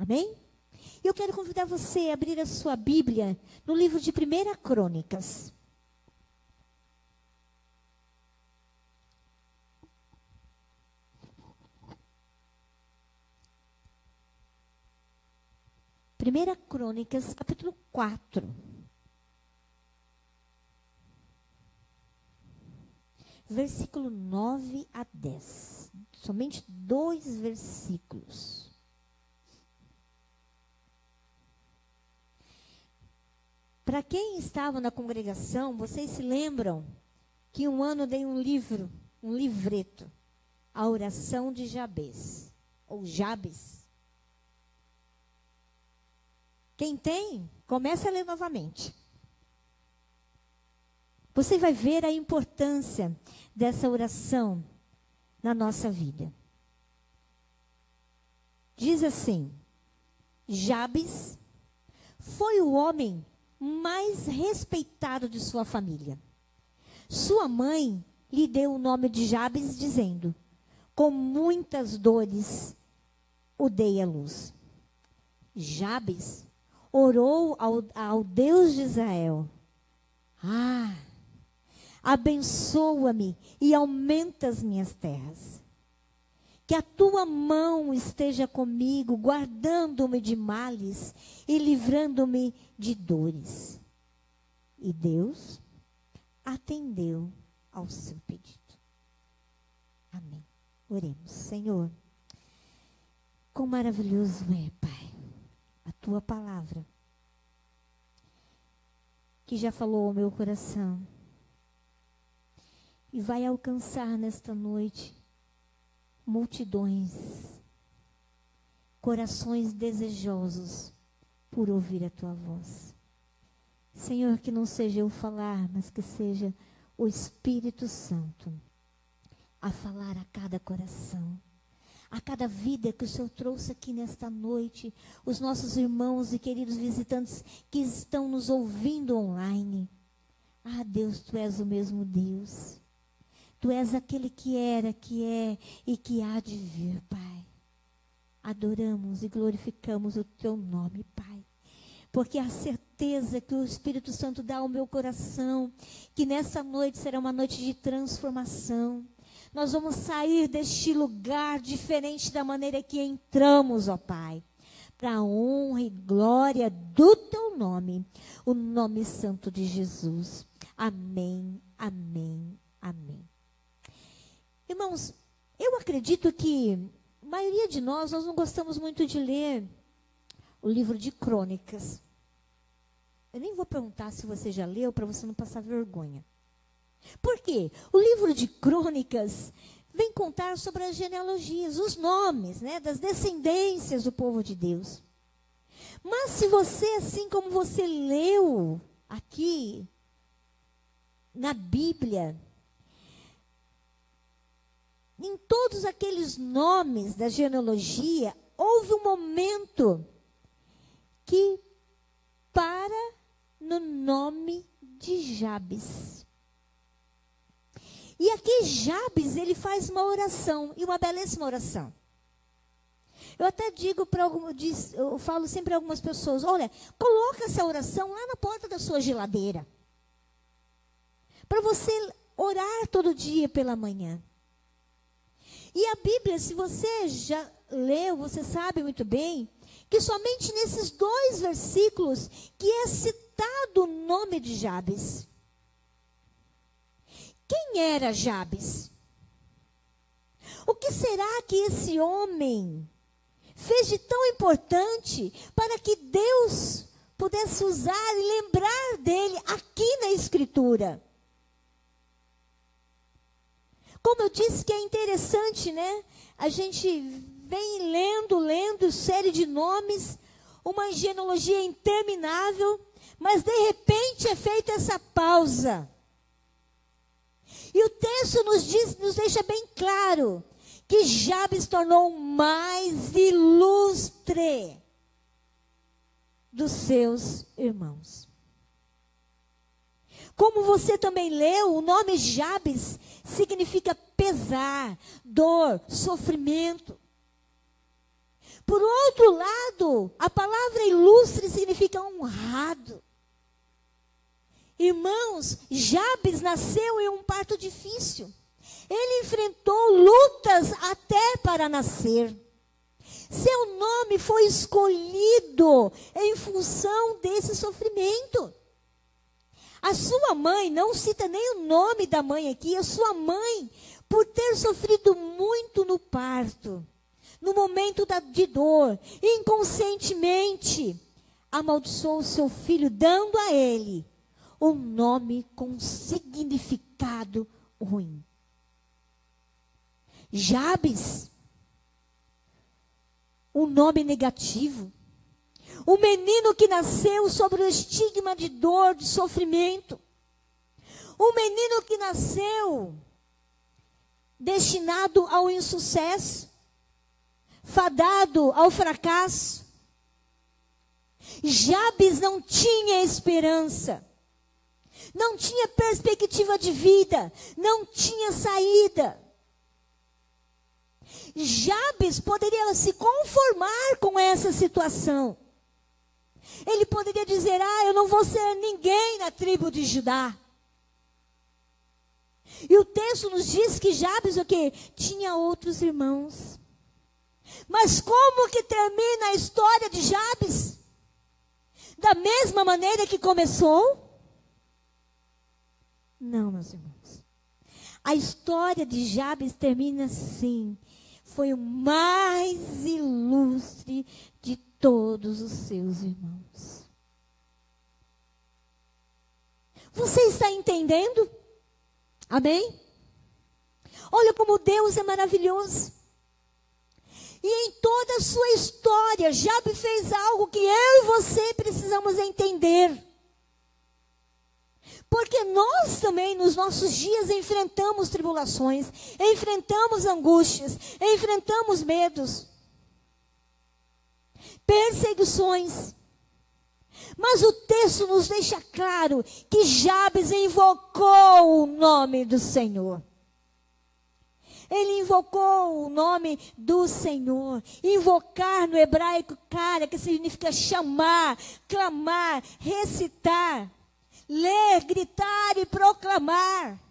Amém? Eu quero convidar você a abrir a sua Bíblia no livro de 1 Crônicas. Primeira Crônicas, capítulo 4. Versículo 9 a 10. Somente 2 versículos. Para quem estava na congregação, vocês se lembram que um ano eu dei um livro, um livreto, A Oração de Jabes, ou Jabes. Quem tem, começa a ler novamente. Você vai ver a importância dessa oração na nossa vida. Diz assim: Jabes foi o homem mais respeitado de sua família. Sua mãe lhe deu o nome de Jabes, dizendo: com muitas dores o dei à luz. Jabes orou ao Deus de Israel: abençoa-me e aumenta as minhas terras. Que a tua mão esteja comigo, guardando-me de males e livrando-me de dores. E Deus atendeu ao seu pedido. Amém. Oremos. Senhor, quão maravilhoso é, Pai, a tua palavra, que já falou ao meu coração e vai alcançar nesta noite multidões, corações desejosos por ouvir a tua voz. Senhor, que não seja eu falar, mas que seja o Espírito Santo a falar a cada coração, a cada vida que o Senhor trouxe aqui nesta noite, os nossos irmãos e queridos visitantes que estão nos ouvindo online. Deus, tu és o mesmo Deus. Tu és aquele que era, que é e que há de vir, Pai. Adoramos e glorificamos o teu nome, Pai. Porque a certeza que o Espírito Santo dá ao meu coração, que nessa noite será uma noite de transformação. Nós vamos sair deste lugar diferente da maneira que entramos, ó Pai. Para a honra e glória do teu nome, o nome santo de Jesus. Amém, amém, amém. Irmãos, eu acredito que a maioria de nós não gostamos muito de ler o livro de Crônicas. Eu nem vou perguntar se você já leu, para você não passar vergonha. Por quê? O livro de Crônicas vem contar sobre as genealogias, os nomes, né, das descendências do povo de Deus. Mas se você, assim como você leu aqui na Bíblia, em todos aqueles nomes da genealogia, houve um momento que para no nome de Jabes. E aqui Jabes, ele faz uma oração, e uma belíssima oração. Eu até digo eu falo sempre para algumas pessoas: olha, coloca essa oração lá na porta da sua geladeira, para você orar todo dia pela manhã. E a Bíblia, se você já leu, você sabe muito bem, que somente nesses 2 versículos que é citado o nome de Jabes. Quem era Jabes? O que será que esse homem fez de tão importante para que Deus pudesse usar e lembrar dele aqui na Escritura? Como eu disse que é interessante, né? A gente vem lendo série de nomes, uma genealogia interminável, mas de repente é feita essa pausa. E o texto nos deixa bem claro que Jabes tornou o mais ilustre dos seus irmãos. Como você também leu, o nome Jabes significa pesar, dor, sofrimento. Por outro lado, a palavra ilustre significa honrado. Irmãos, Jabes nasceu em um parto difícil. Ele enfrentou lutas até para nascer. Seu nome foi escolhido em função desse sofrimento. A sua mãe, não cita nem o nome da mãe aqui, a sua mãe, por ter sofrido muito no parto, no momento de dor, inconscientemente, amaldiçoou seu filho, dando a ele um nome com significado ruim. Jabes, um nome negativo. Um menino que nasceu sobre o estigma de dor, de sofrimento. Um menino que nasceu destinado ao insucesso, fadado ao fracasso. Jabes não tinha esperança, não tinha perspectiva de vida, não tinha saída. Jabes poderia se conformar com essa situação. Ele poderia dizer, eu não vou ser ninguém na tribo de Judá. E o texto nos diz que Jabes o quê? Tinha outros irmãos. Mas como que termina a história de Jabes? Da mesma maneira que começou? Não, meus irmãos. A história de Jabes termina assim. Foi o mais ilustre de todos os seus irmãos. Você está entendendo? Amém? Olha como Deus é maravilhoso. E em toda a sua história, Jabes fez algo que eu e você precisamos entender. Porque nós também, nos nossos dias, enfrentamos tribulações, enfrentamos angústias, enfrentamos medos, perseguições. Mas o texto nos deixa claro que Jabes invocou o nome do Senhor. Ele invocou o nome do Senhor. Invocar no hebraico, cara, que significa chamar, clamar, recitar, ler, gritar e proclamar.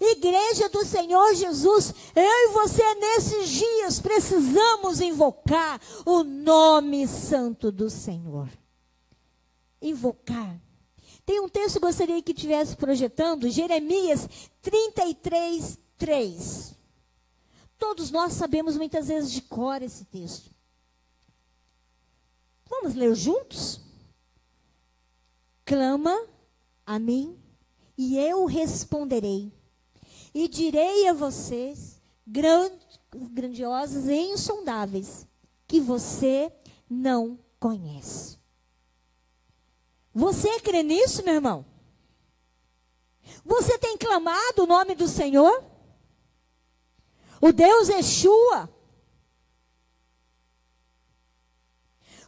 Igreja do Senhor Jesus, eu e você nesses dias precisamos invocar o nome santo do Senhor. Invocar. Tem um texto que eu gostaria que estivesse projetando, Jeremias 33, 3. Todos nós sabemos muitas vezes de cor esse texto. Vamos ler juntos? Clama a mim e eu responderei. E direi a vocês, grandiosos e insondáveis, que você não conhece. Você crê nisso, meu irmão? Você tem clamado o nome do Senhor? O Deus Yeshua?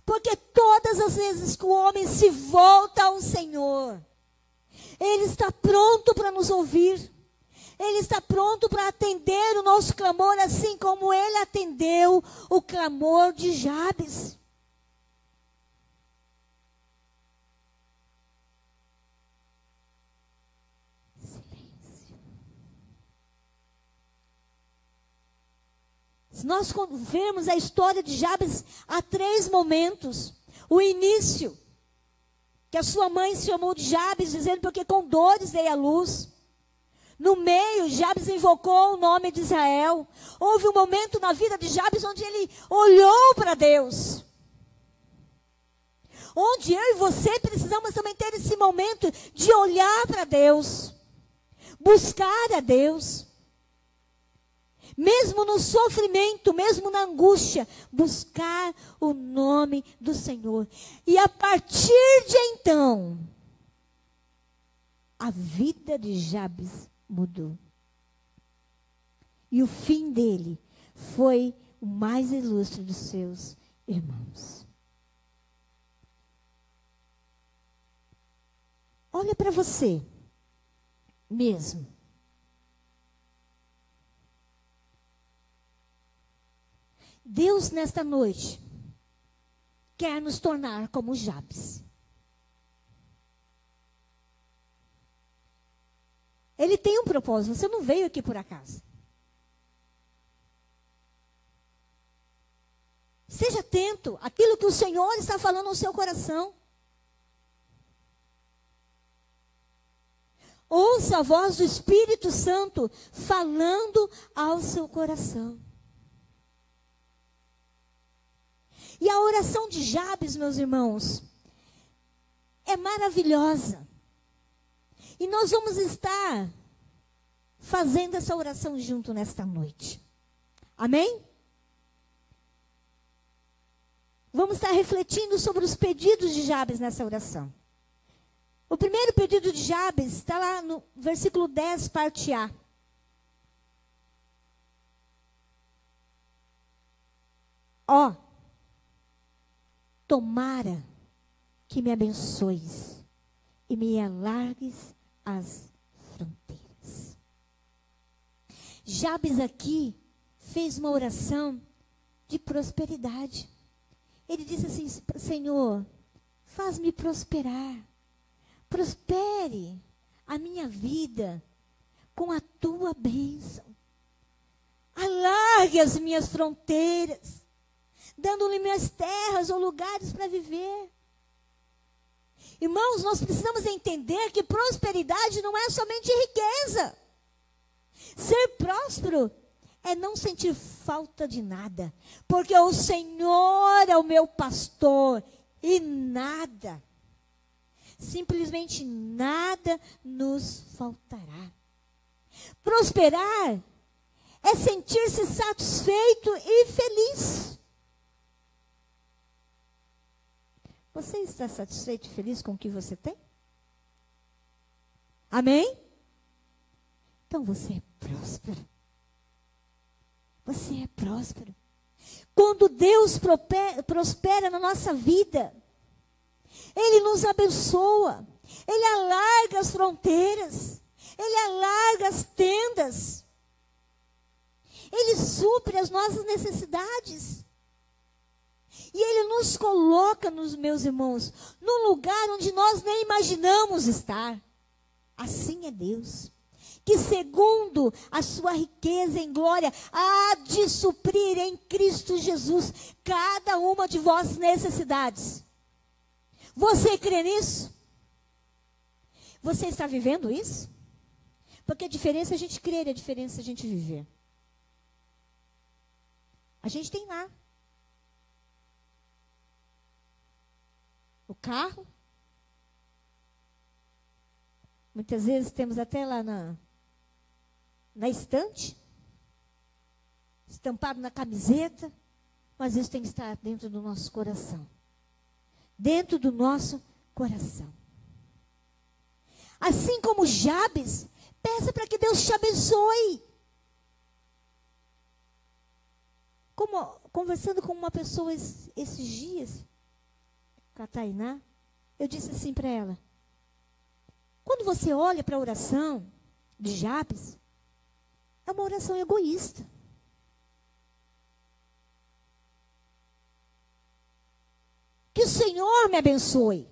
Porque todas as vezes que o homem se volta ao Senhor, Ele está pronto para nos ouvir. Ele está pronto para atender o nosso clamor, assim como Ele atendeu o clamor de Jabes. Se nós vermos a história de Jabes, há 3 momentos. O início, que a sua mãe se chamou de Jabes, dizendo porque com dores dei à luz. No meio, Jabes invocou o nome de Israel. Houve um momento na vida de Jabes onde ele olhou para Deus. Onde eu e você precisamos também ter esse momento de olhar para Deus. Buscar a Deus. Mesmo no sofrimento, mesmo na angústia, buscar o nome do Senhor. E a partir de então, a vida de Jabes mudou. E o fim dele foi o mais ilustre dos seus irmãos. Olha para você mesmo. Deus, nesta noite, quer nos tornar como Jabes. Ele tem um propósito. Você não veio aqui por acaso. Seja atento àquilo que o Senhor está falando no seu coração. Ouça a voz do Espírito Santo falando ao seu coração. E a oração de Jabes, meus irmãos, é maravilhosa. E nós vamos estar fazendo essa oração junto nesta noite. Amém? Vamos estar refletindo sobre os pedidos de Jabes nessa oração. O primeiro pedido de Jabes está lá no versículo 10, parte A. Ó, tomara que me abençoes e me alargues as fronteiras. Jabes aqui fez uma oração de prosperidade. Ele disse assim: Senhor, faz-me prosperar. Prospere a minha vida com a tua bênção. Alargue as minhas fronteiras, dando-lhe minhas terras ou lugares para viver. Irmãos, nós precisamos entender que prosperidade não é somente riqueza. Ser próspero é não sentir falta de nada, porque o Senhor é o meu pastor e nada, simplesmente nada nos faltará. Prosperar é sentir-se satisfeito e feliz. Você está satisfeito e feliz com o que você tem? Amém? Então você é próspero. Você é próspero. Quando Deus prospera na nossa vida, Ele nos abençoa. Ele alarga as fronteiras. Ele alarga as tendas. Ele supre as nossas necessidades. E Ele nos coloca, meus irmãos, num lugar onde nós nem imaginamos estar. Assim é Deus, que segundo a sua riqueza em glória, há de suprir em Cristo Jesus cada uma de vossas necessidades. Você crê nisso? Você está vivendo isso? Porque a diferença é a gente crer, a diferença é a gente viver. A gente tem lá o carro. Muitas vezes temos até lá na estante, estampado na camiseta, mas isso tem que estar dentro do nosso coração. Dentro do nosso coração. Assim como Jabes, peça para que Deus te abençoe. Conversando com uma pessoa esses dias, com a Tainá, eu disse assim para ela: quando você olha para a oração de Jabes, é uma oração egoísta. Que o Senhor me abençoe.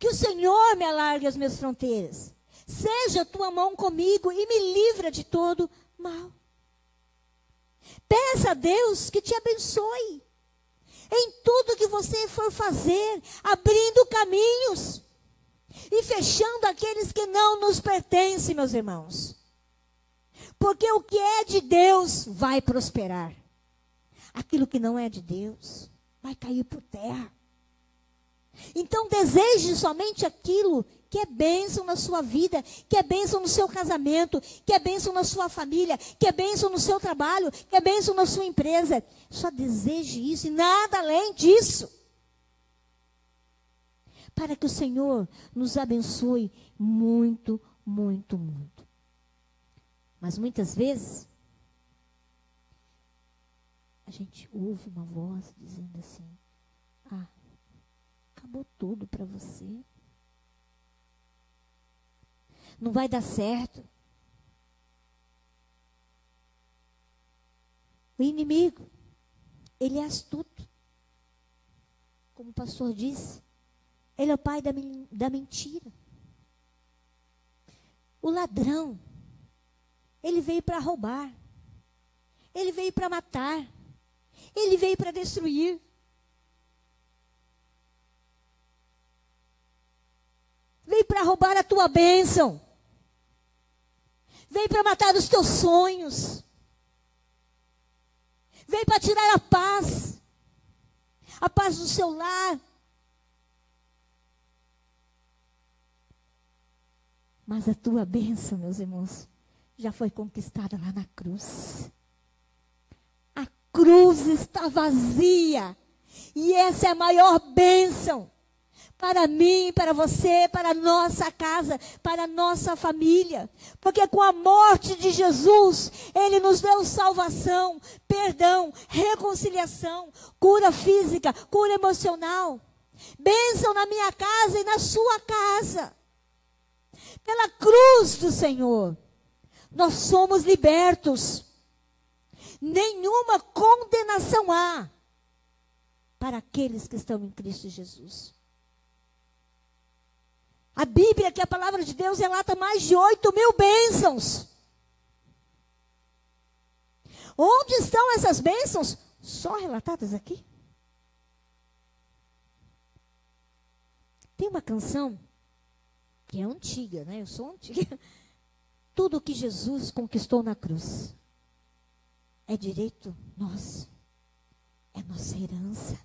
Que o Senhor me alargue as minhas fronteiras. Seja a tua mão comigo e me livra de todo mal. Peça a Deus que te abençoe em tudo que você for fazer, abrindo caminhos e fechando aqueles que não nos pertencem, meus irmãos. Porque o que é de Deus vai prosperar. Aquilo que não é de Deus vai cair por terra. Então deseje somente aquilo que é bênção na sua vida, que é bênção no seu casamento, que é bênção na sua família, que é bênção no seu trabalho, que é bênção na sua empresa. Só deseje isso e nada além disso. Para que o Senhor nos abençoe muito, muito, muito. Mas muitas vezes, a gente ouve uma voz dizendo assim: ah, acabou tudo para você. Não vai dar certo. O inimigo, ele é astuto. o pastor disse, ele é o pai da mentira. O ladrão, ele veio para roubar, ele veio para matar, ele veio para destruir. Veio para roubar a tua bênção. Veio para matar os teus sonhos. Veio para tirar a paz do seu lar. Mas a tua bênção, meus irmãos, já foi conquistada lá na cruz. A cruz está vazia. E essa é a maior bênção para mim, para você, para a nossa casa, para a nossa família. Porque com a morte de Jesus, Ele nos deu salvação, perdão, reconciliação, cura física, cura emocional. Bênção na minha casa e na sua casa. Pela cruz do Senhor, nós somos libertos. Nenhuma condenação há para aqueles que estão em Cristo Jesus. A Bíblia, que é a palavra de Deus, relata mais de 8.000 bênçãos. Onde estão essas bênçãos? Só relatadas aqui. Tem uma canção que é antiga, né? Eu sou antiga. Tudo que Jesus conquistou na cruz é direito nosso. É nossa herança.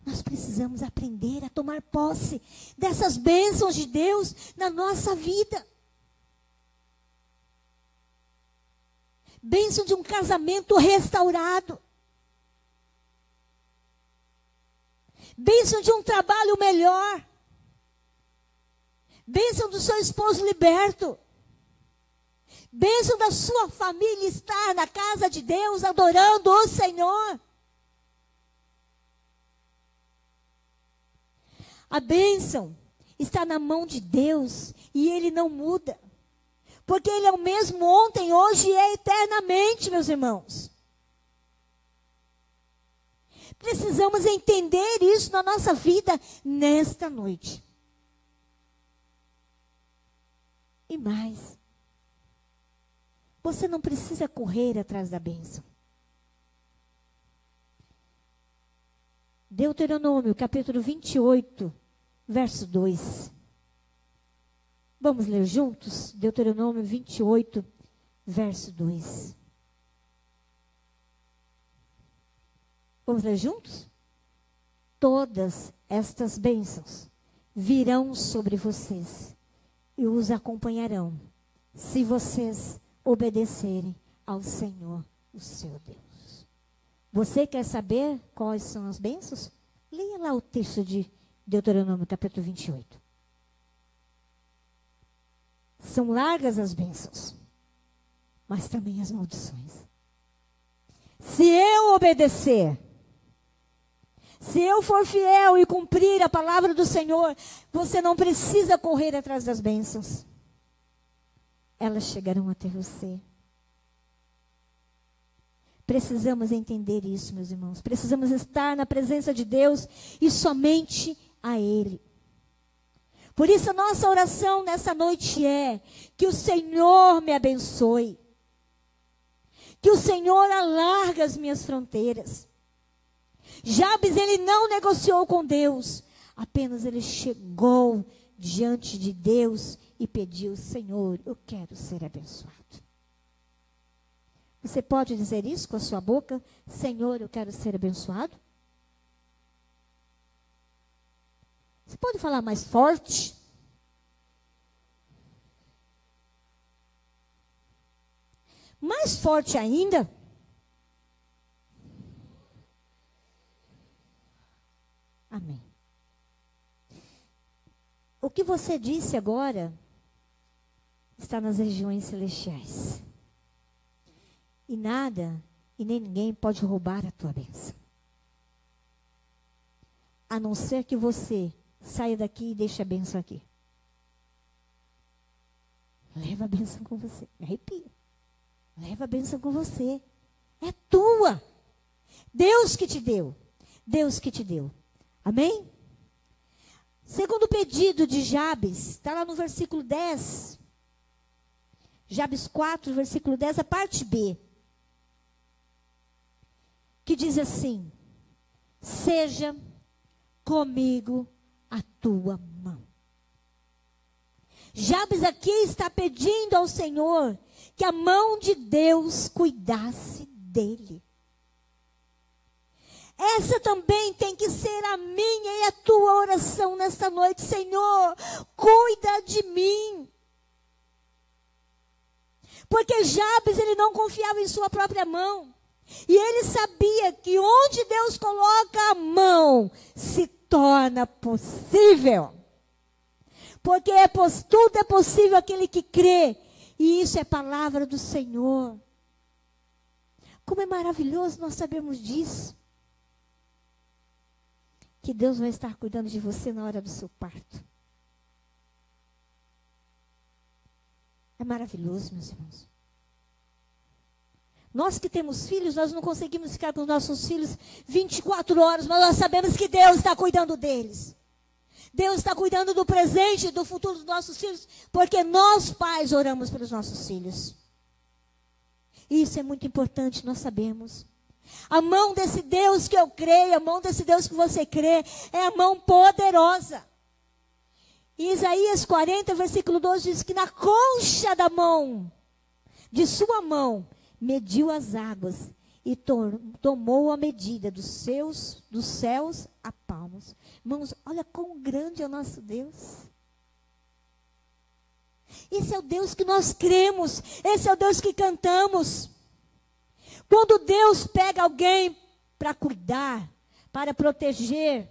Nós precisamos aprender a tomar posse dessas bênçãos de Deus na nossa vida. Bênção de um casamento restaurado. Bênção de um trabalho melhor. Bênção do seu esposo liberto. Bênção da sua família estar na casa de Deus adorando o Senhor. A bênção está na mão de Deus e Ele não muda. Porque Ele é o mesmo ontem, hoje e eternamente, meus irmãos. Precisamos entender isso na nossa vida nesta noite. E mais, você não precisa correr atrás da bênção. Deuteronômio, capítulo 28, verso 2. Vamos ler juntos? Deuteronômio 28, verso 2. Vamos ler juntos? Todas estas bênçãos virão sobre vocês e os acompanharão, se vocês obedecerem ao Senhor, o seu Deus. Você quer saber quais são as bênçãos? Leia lá o texto de Deuteronômio, capítulo 28. São largas as bênçãos, mas também as maldições. Se eu obedecer, se eu for fiel e cumprir a palavra do Senhor, você não precisa correr atrás das bênçãos. Elas chegarão até você. Precisamos entender isso, meus irmãos. Precisamos estar na presença de Deus e somente a Ele. Por isso a nossa oração nessa noite é que o Senhor me abençoe. Que o Senhor alargue as minhas fronteiras. Jabes, ele não negociou com Deus. Apenas ele chegou diante de Deus e pediu: Senhor, eu quero ser abençoado. Você pode dizer isso com a sua boca? Senhor, eu quero ser abençoado? Você pode falar mais forte? Mais forte ainda? Amém. O que você disse agora está nas regiões celestiais. E nada e nem ninguém pode roubar a tua bênção. A não ser que você saia daqui e deixe a bênção aqui. Leva a bênção com você. Me arrepia. Leva a bênção com você. É tua. Deus que te deu. Deus que te deu. Amém? Segundo pedido de Jabes, está lá no versículo 10. Jabes 4, versículo 10, a parte B. Que diz assim: seja comigo a tua mão. Jabes aqui está pedindo ao Senhor que a mão de Deus cuidasse dele. Essa também tem que ser a minha e a tua oração nesta noite. Senhor, cuida de mim. Porque Jabes, ele não confiava em sua própria mão. E ele sabia que onde Deus coloca a mão, se torna possível. Porque tudo é possível aquele que crê. E isso é palavra do Senhor. Como é maravilhoso nós sabermos disso. Que Deus vai estar cuidando de você na hora do seu parto. É maravilhoso, meus irmãos. Nós que temos filhos, nós não conseguimos ficar com os nossos filhos 24 horas, mas nós sabemos que Deus está cuidando deles. Deus está cuidando do presente e do futuro dos nossos filhos, porque nós, pais, oramos pelos nossos filhos. Isso é muito importante, nós sabemos. A mão desse Deus que eu creio, a mão desse Deus que você crê, é a mão poderosa. Em Isaías 40, versículo 12, diz que na concha da mão, de sua mão, mediu as águas e tomou a medida dos céus a palmos. Irmãos, olha quão grande é o nosso Deus. Esse é o Deus que nós cremos, esse é o Deus que cantamos. Quando Deus pega alguém para cuidar, para proteger,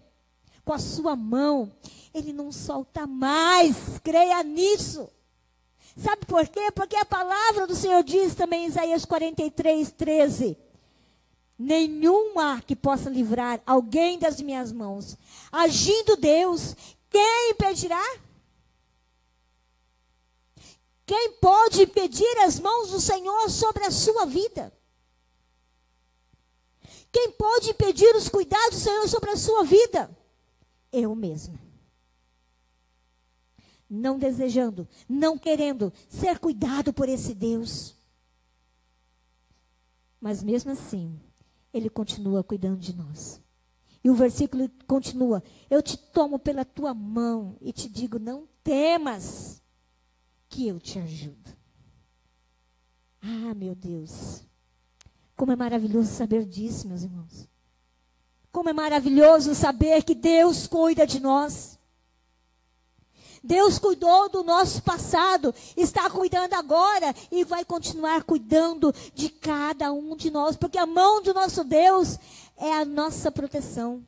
com a sua mão, Ele não solta mais, creia nisso. Sabe por quê? Porque a palavra do Senhor diz também em Isaías 43, 13. Nenhum há que possa livrar alguém das minhas mãos. Agindo Deus, quem impedirá? Quem pode impedir as mãos do Senhor sobre a sua vida? Quem pode impedir os cuidados do Senhor sobre a sua vida? Eu mesma. Não desejando, não querendo ser cuidado por esse Deus. Mas mesmo assim, Ele continua cuidando de nós. E o versículo continua: eu te tomo pela tua mão e te digo, não temas, que eu te ajudo. Ah, meu Deus. Como é maravilhoso saber disso, meus irmãos. Como é maravilhoso saber que Deus cuida de nós. Deus cuidou do nosso passado, está cuidando agora e vai continuar cuidando de cada um de nós, porque a mão do nosso Deus é a nossa proteção.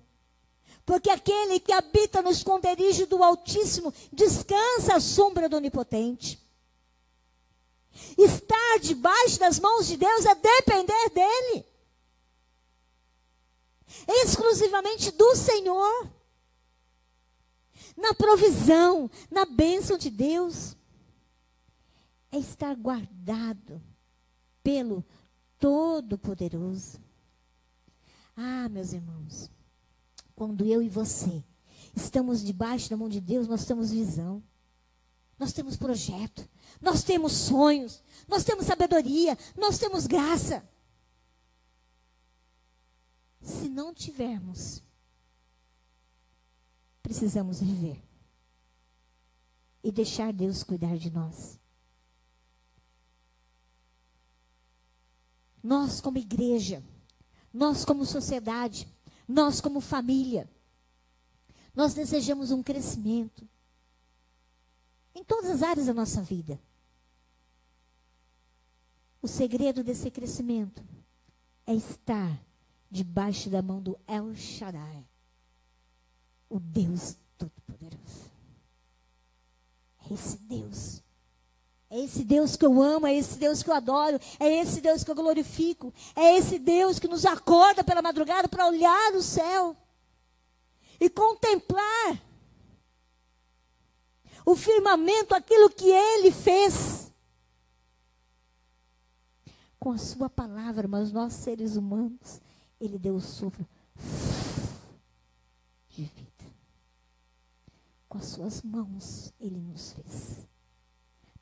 Porque aquele que habita no esconderijo do Altíssimo descansa à sombra do Onipotente. Estar debaixo das mãos de Deus é depender dEle. Exclusivamente do Senhor. Na provisão, na bênção de Deus. É estar guardado pelo Todo-Poderoso. Ah, meus irmãos, quando eu e você estamos debaixo da mão de Deus, nós temos visão. Nós temos projeto, nós temos sonhos, nós temos sabedoria, nós temos graça. Se não tivermos, precisamos viver e deixar Deus cuidar de nós. Nós como igreja, nós como sociedade, nós como família, nós desejamos um crescimento em todas as áreas da nossa vida. O segredo desse crescimento é estar debaixo da mão do El Shaddai, o Deus Todo-Poderoso. É esse Deus. É esse Deus que eu amo, é esse Deus que eu adoro, é esse Deus que eu glorifico, é esse Deus que nos acorda pela madrugada para olhar o céu e contemplar o firmamento, aquilo que Ele fez com a sua palavra, mas nós seres humanos, Ele deu o sopro de vida. Com as suas mãos Ele nos fez,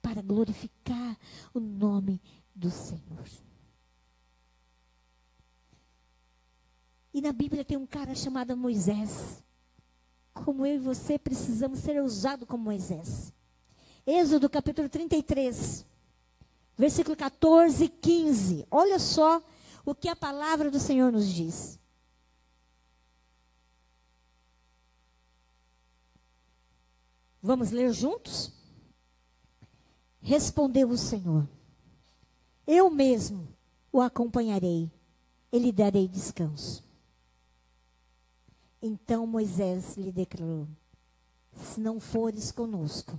para glorificar o nome do Senhor. E na Bíblia tem um cara chamado Moisés. Como eu e você precisamos ser usados como Moisés. Êxodo capítulo 33, versículo 14 e 15. Olha só o que a palavra do Senhor nos diz. Vamos ler juntos? Respondeu o Senhor: eu mesmo o acompanharei e lhe darei descanso. Então Moisés lhe declarou: se não fores conosco,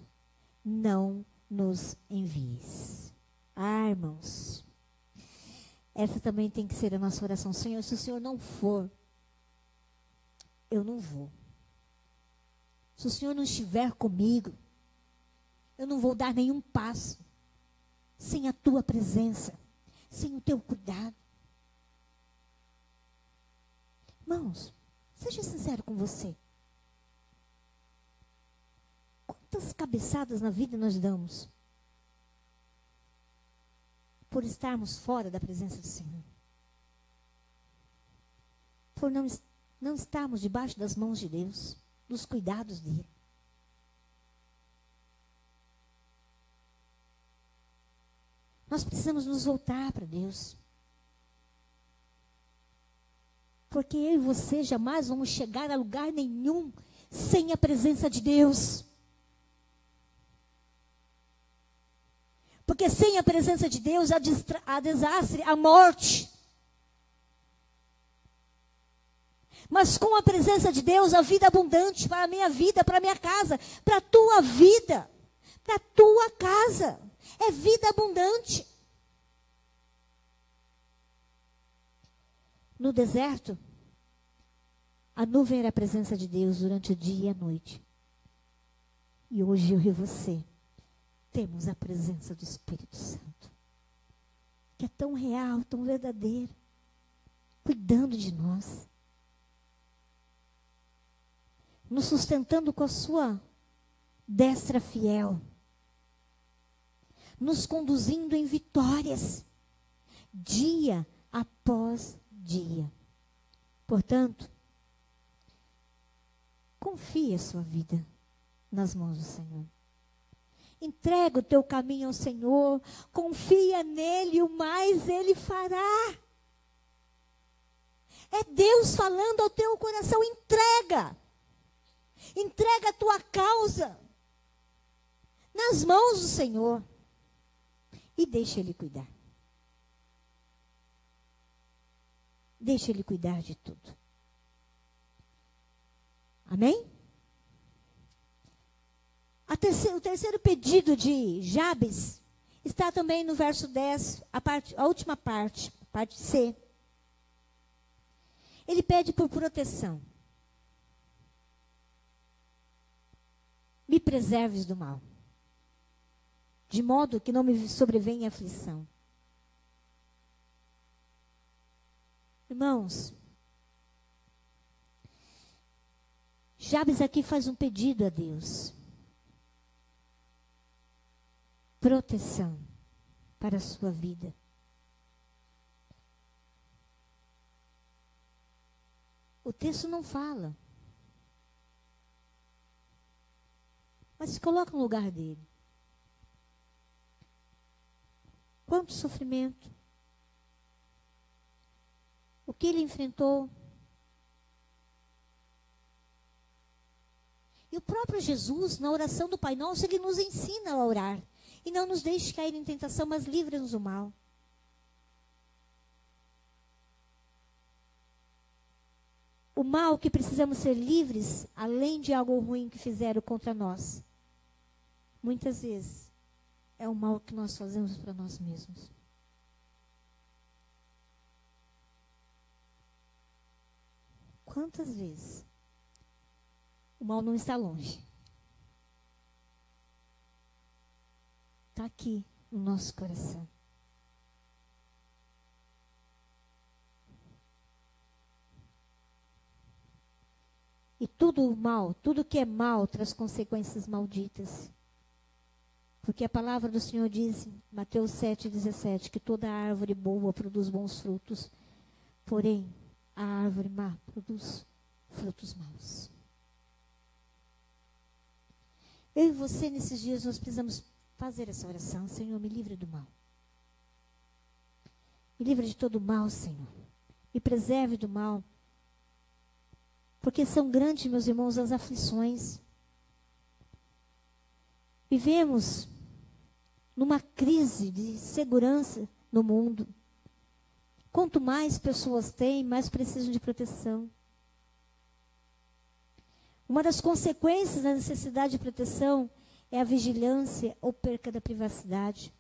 não nos envies. Ah, irmãos, essa também tem que ser a nossa oração. Senhor, se o Senhor não for, eu não vou. Se o Senhor não estiver comigo, eu não vou dar nenhum passo sem a tua presença, sem o teu cuidado. Irmãos, seja sincero com você. Quantas cabeçadas na vida nós damos por estarmos fora da presença do Senhor? Por não estarmos debaixo das mãos de Deus, dos cuidados dele. Nós precisamos nos voltar para Deus. Porque eu e você jamais vamos chegar a lugar nenhum sem a presença de Deus. Porque sem a presença de Deus há desastre, há morte. Mas com a presença de Deus, a vida abundante para a minha vida, para a minha casa, para a tua vida, para a tua casa. É vida abundante. No deserto, a nuvem era a presença de Deus durante o dia e a noite. E hoje eu e você temos a presença do Espírito Santo, que é tão real, tão verdadeiro, cuidando de nós, nos sustentando com a sua destra fiel, nos conduzindo em vitórias, dia após dia. Portanto, confie a sua vida nas mãos do Senhor. Entrega o teu caminho ao Senhor, confia nele, o mais ele fará. É Deus falando ao teu coração, entrega. Entrega a tua causa nas mãos do Senhor e deixa Ele cuidar. Deixa Ele cuidar de tudo. Amém? O terceiro pedido de Jabes está também no verso 10, a última parte C. Ele pede por proteção. Me preserves do mal, de modo que não me sobrevenha aflição. Irmãos, Jabes aqui faz um pedido a Deus. Proteção para a sua vida. O texto não fala. Mas se coloca no lugar dele. Quanto sofrimento. O que ele enfrentou. E o próprio Jesus, na oração do Pai Nosso, ele nos ensina a orar. E não nos deixe cair em tentação, mas livra-nos do mal. O mal que precisamos ser livres, além de algo ruim que fizeram contra nós, muitas vezes é o mal que nós fazemos para nós mesmos. Quantas vezes o mal não está longe? Está aqui no nosso coração. E tudo mal, tudo que é mal, traz consequências malditas. Porque a palavra do Senhor diz, em Mateus 7,17, que toda árvore boa produz bons frutos, porém, a árvore má produz frutos maus. Eu e você, nesses dias, nós precisamos fazer essa oração. Senhor, me livre do mal. Me livre de todo o mal, Senhor. Me preserve do mal. Porque são grandes, meus irmãos, as aflições. Vivemos numa crise de segurança no mundo. Quanto mais pessoas têm, mais precisam de proteção. Uma das consequências da necessidade de proteção é a vigilância ou perca da privacidade.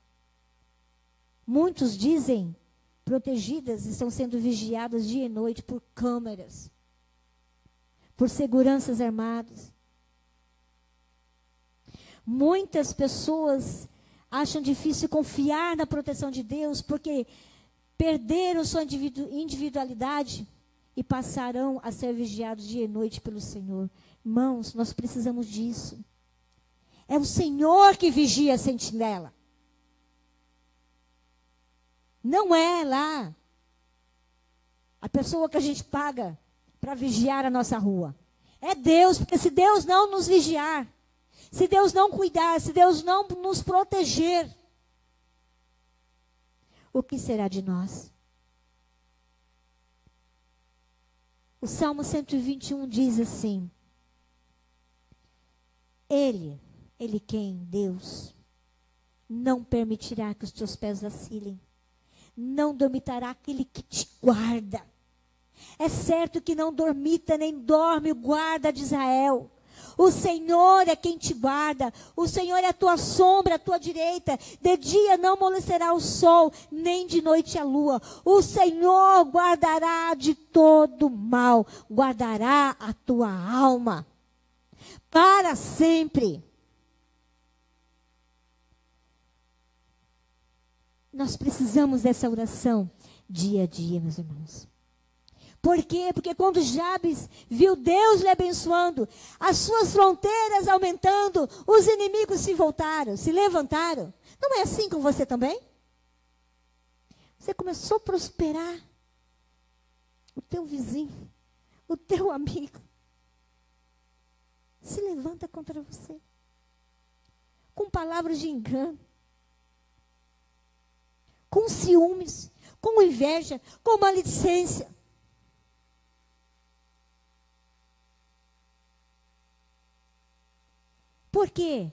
Muitos dizem protegidas, estão sendo vigiadas dia e noite por câmeras, por seguranças armadas. Muitas pessoas acham difícil confiar na proteção de Deus porque perderam sua individualidade e passarão a ser vigiados dia e noite pelo Senhor. Irmãos, nós precisamos disso. É o Senhor que vigia a sentinela. Não é lá a pessoa que a gente paga para vigiar a nossa rua. É Deus, porque se Deus não nos vigiar, se Deus não cuidar, se Deus não nos proteger, o que será de nós? O Salmo 121 diz assim: Ele quem? Deus, não permitirá que os teus pés vacilem. Não dormitará aquele que te guarda. É certo que não dormita nem dorme o guarda de Israel. O Senhor é quem te guarda. O Senhor é a tua sombra, a tua direita. De dia não amolecerá o sol, nem de noite a lua. O Senhor guardará de todo mal. Guardará a tua alma para sempre. Nós precisamos dessa oração dia a dia, meus irmãos. Por quê? Porque quando Jabes viu Deus lhe abençoando, as suas fronteiras aumentando, os inimigos se voltaram, se levantaram. Não é assim com você também? Você começou a prosperar. O teu vizinho, o teu amigo, se levanta contra você. Com palavras de engano. Com ciúmes, com inveja, com maledicência. Por quê?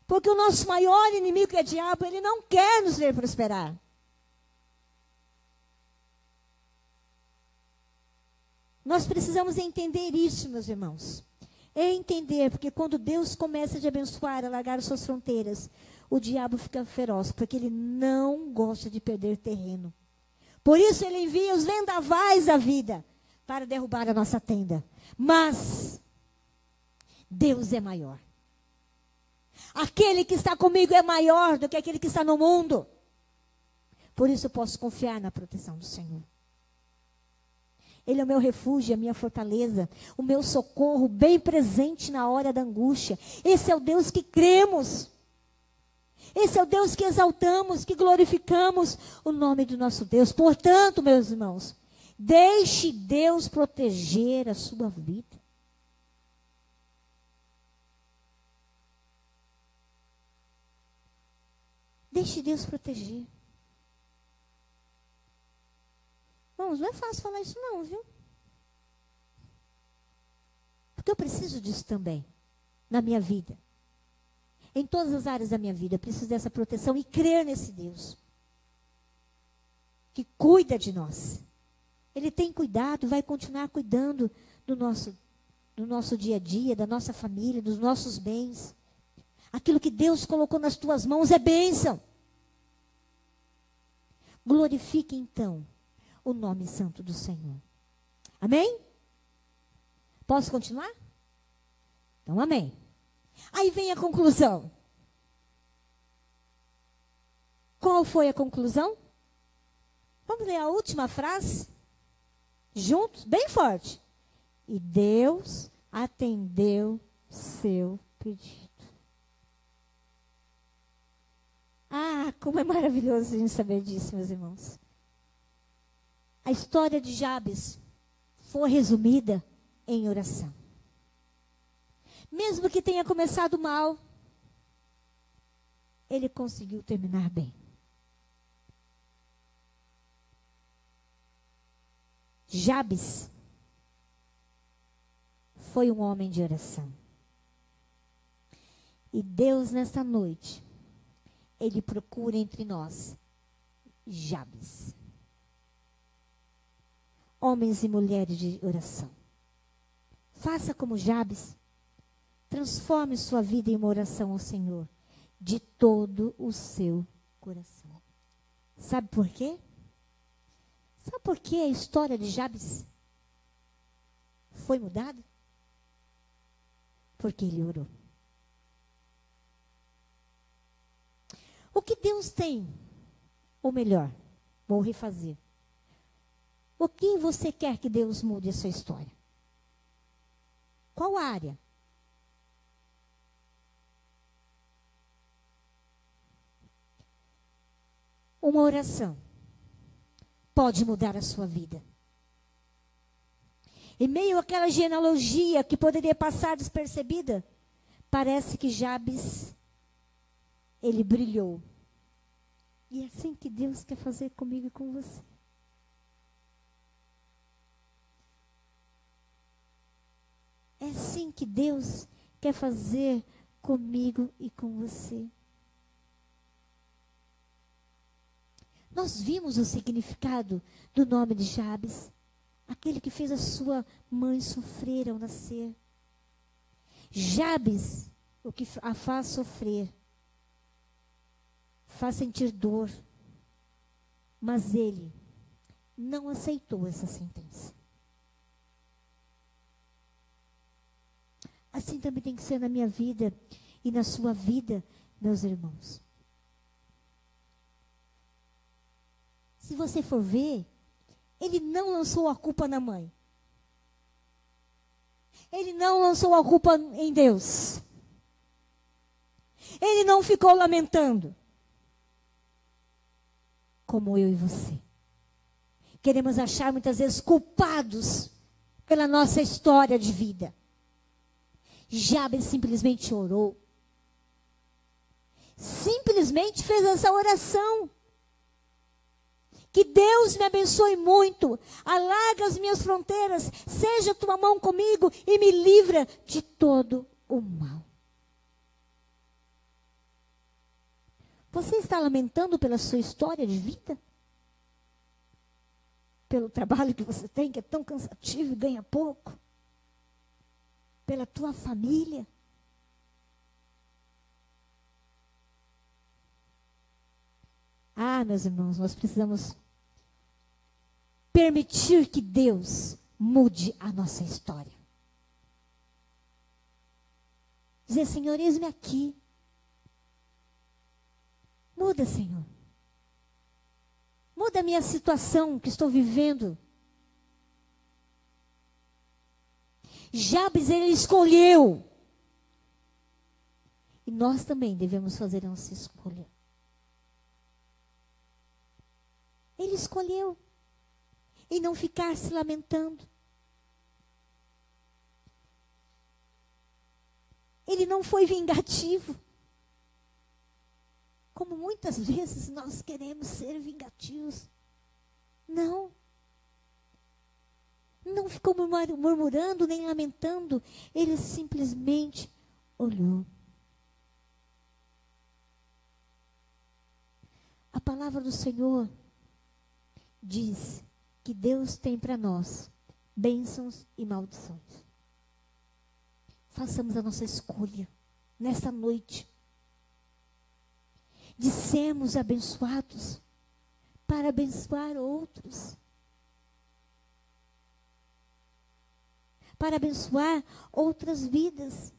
Porque o nosso maior inimigo, que é o diabo, ele não quer nos ver prosperar. Nós precisamos entender isso, meus irmãos. É entender, porque quando Deus começa a te abençoar, a largar as suas fronteiras, o diabo fica feroz, porque ele não gosta de perder terreno. Por isso ele envia os vendavais da vida para derrubar a nossa tenda. Mas Deus é maior. Aquele que está comigo é maior do que aquele que está no mundo. Por isso eu posso confiar na proteção do Senhor. Ele é o meu refúgio, a minha fortaleza, o meu socorro bem presente na hora da angústia. Esse é o Deus que cremos. Esse é o Deus que exaltamos, que glorificamos o nome do nosso Deus. Portanto, meus irmãos, deixe Deus proteger a sua vida. Deixe Deus proteger. Irmãos, não é fácil falar isso não, viu? Porque eu preciso disso também, na minha vida. Em todas as áreas da minha vida, eu preciso dessa proteção e crer nesse Deus. Que cuida de nós. Ele tem cuidado, vai continuar cuidando do nosso dia a dia, da nossa família, dos nossos bens. Aquilo que Deus colocou nas tuas mãos é bênção. Glorifique então o nome santo do Senhor. Amém? Posso continuar? Então, amém. Aí vem a conclusão. Qual foi a conclusão? Vamos ler a última frase? Juntos? Bem forte. E Deus atendeu seu pedido. Ah, como é maravilhoso a gente saber disso, meus irmãos. A história de Jabes foi resumida em oração. Mesmo que tenha começado mal, ele conseguiu terminar bem. Jabes foi um homem de oração. E Deus, nesta noite, Ele procura entre nós Jabes. Homens e mulheres de oração. Faça como Jabes. Transforme sua vida em uma oração ao Senhor, de todo o seu coração. Sabe por quê? Sabe por que a história de Jabes foi mudada? Porque ele orou. O que Deus tem, ou melhor, vou refazer. O que você quer que Deus mude a sua história? Qual área? Uma oração pode mudar a sua vida. Em meio àquela genealogia que poderia passar despercebida, parece que Jabes, ele brilhou. E é assim que Deus quer fazer comigo e com você. É assim que Deus quer fazer comigo e com você. Nós vimos o significado do nome de Jabes, aquele que fez a sua mãe sofrer ao nascer. Jabes, o que a faz sofrer, faz sentir dor, mas ele não aceitou essa sentença. Assim também tem que ser na minha vida e na sua vida, meus irmãos. Se você for ver, ele não lançou a culpa na mãe. Ele não lançou a culpa em Deus. Ele não ficou lamentando. Como eu e você. Queremos achar muitas vezes culpados pela nossa história de vida. Jabes simplesmente orou. Simplesmente fez essa oração. Que Deus me abençoe muito, alarga as minhas fronteiras, seja tua mão comigo e me livra de todo o mal. Você está lamentando pela sua história de vida? Pelo trabalho que você tem, que é tão cansativo e ganha pouco? Pela tua família? Ah, meus irmãos, nós precisamos permitir que Deus mude a nossa história. Dizer, Senhor, eis-me aqui. Muda, Senhor. Muda a minha situação que estou vivendo. Jabes, ele escolheu. E nós também devemos fazer a nossa escolha. Ele escolheu. E não ficar se lamentando. Ele não foi vingativo. Como muitas vezes nós queremos ser vingativos. Não. Não ficou murmurando nem lamentando. Ele simplesmente olhou. A palavra do Senhor diz que Deus tem para nós bênçãos e maldições. Façamos a nossa escolha nesta noite de sermos abençoados para abençoar outros. Para abençoar outras vidas.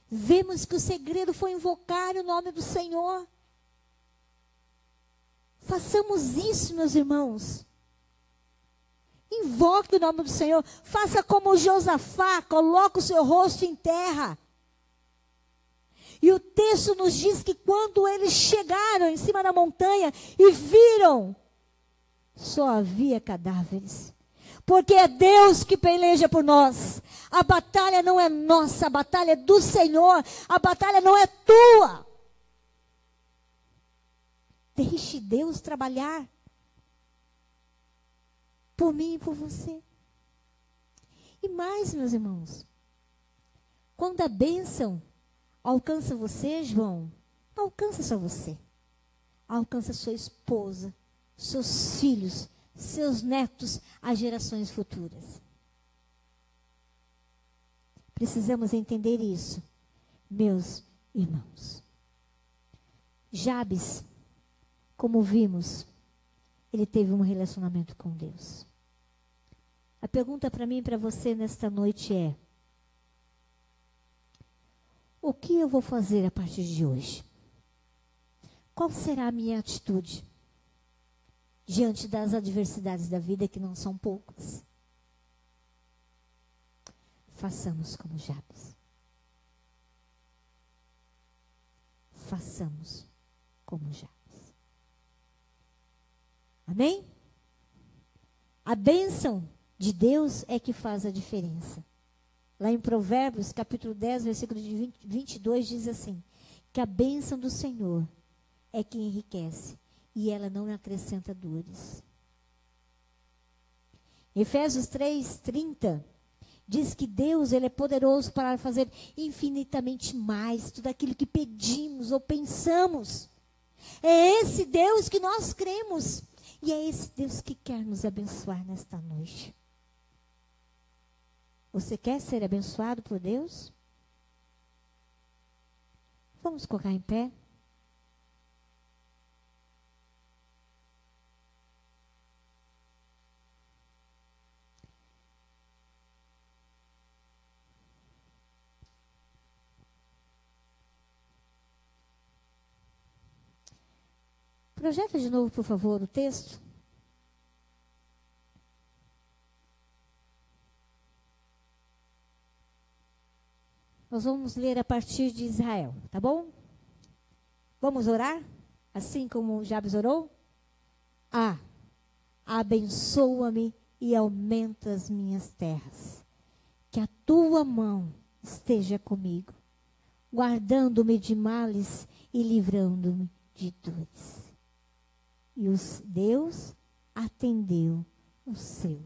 Vemos que o segredo foi invocar o nome do Senhor. Façamos isso, meus irmãos. Invoque o nome do Senhor. Faça como Josafá, coloque o seu rosto em terra. E o texto nos diz que quando eles chegaram em cima da montanha e viram, só havia cadáveres. Porque é Deus que peleja por nós. A batalha não é nossa, a batalha é do Senhor. A batalha não é tua. Deixe Deus trabalhar por mim e por você. E mais, meus irmãos, quando a bênção alcança você, João, não alcança só você. Alcança sua esposa, seus filhos, seus netos, as gerações futuras. Precisamos entender isso, meus irmãos. Jabes, como vimos, ele teve um relacionamento com Deus. A pergunta para mim e para você nesta noite é: o que eu vou fazer a partir de hoje? Qual será a minha atitude diante das adversidades da vida, que não são poucas? Façamos como Jabes. Façamos como Jabes. Amém? A bênção de Deus é que faz a diferença. Lá em Provérbios, capítulo 10, versículo de 22, diz assim: que a bênção do Senhor é que enriquece, e ela não acrescenta dores. Efésios 3:30 diz que Deus, ele é poderoso para fazer infinitamente mais tudo aquilo que pedimos ou pensamos. É esse Deus que nós cremos, e é esse Deus que quer nos abençoar nesta noite. Você quer ser abençoado por Deus? Vamos colocar em pé. Projeta de novo, por favor, o texto. Nós vamos ler a partir de Israel, tá bom? Vamos orar? Assim como Jabes orou? Abençoa-me e aumenta as minhas terras. Que a tua mão esteja comigo, guardando-me de males e livrando-me de dores. E Deus atendeu o seu